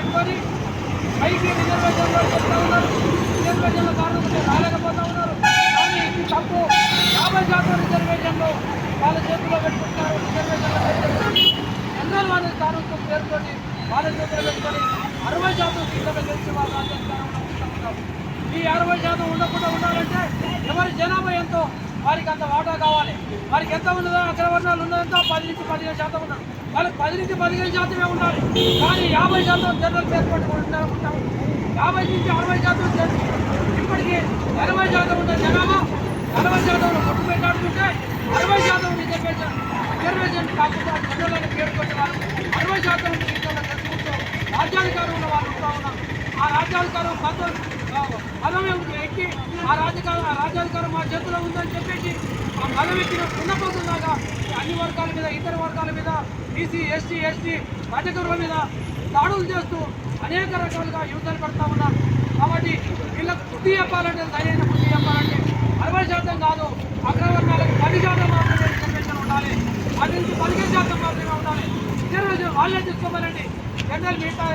పెట్టుకొని పైకి రిజర్వేషన్లో చెప్తా ఉన్నారు. రిజర్వేషన్ల కారణంగా రాలేకపోతా ఉన్నారు. కానీ ఇది తప్పు. 50% రిజర్వేషన్లు వాళ్ళ చేతిలో పెట్టుకుంటున్నారు. రిజర్వేషన్ల జనరల్ వాళ్ళ స్థానంతో పేరుతోటి వాళ్ళ చేతిలో పెట్టుకొని 60% సీట్లను గెలిచి వాళ్ళ రాజ్యాధికారంలో ఉంటా ఉన్నారు. ఈ 60% ఉండకుండా ఉండాలంటే ఎవరి జనాభా ఎంతో వారికి అంత వాటా కావాలి. వారికి ఎంత ఉన్నదో అగ్రవర్ణాలు ఉన్నదంతా 10 నుంచి 15% ఉన్నారు. వాళ్ళకి 10 నుంచి 15% ఉండాలి. కానీ 50% జనరల్ పేర్కొంటూ ఉంటాం. 50 నుంచి 60% ఇప్పటికీ 80% ఉన్న జనాభా 40% కొట్టు పెట్టాడుతుంటే 60% రిజర్వేషన్ కాకుండా జనరల్ పేర్కొంటే వాళ్ళు 60% సీట్లను తెలుసుకుంటూ రాజ్యాధికారం ఉన్న వాళ్ళు ఉంటా ఉన్నారు. ఆ రాజ్యాధికారం పదవి ఎక్కి ఆ రాజ్యాధికారం మా చేతిలో ఉందని చెప్పేసి ఆ పదవి ఎక్కిన ఉన్నపోతుందాగా అన్ని వర్గాల మీద ఇతర వర్గాల మీద బీసీ ఎస్టీ రజకుల మీద దాడులు చేస్తూ అనేక రకాలుగా యుద్ధాలు పడతా ఉన్నారు. కాబట్టి వీళ్ళకు బుద్ధి చెప్పాలంటే సరైన బుద్ధి చెప్పాలంటే 60% కాదు, అగ్రవర్ణాలకు 10% మాత్రమే రిజర్వేషన్ ఉండాలి. 10 నుంచి 15% మాత్రమే ఉండాలి. రిజర్వేషన్ వాళ్ళే తీసుకోవాలండి. జనరల్ మిగతా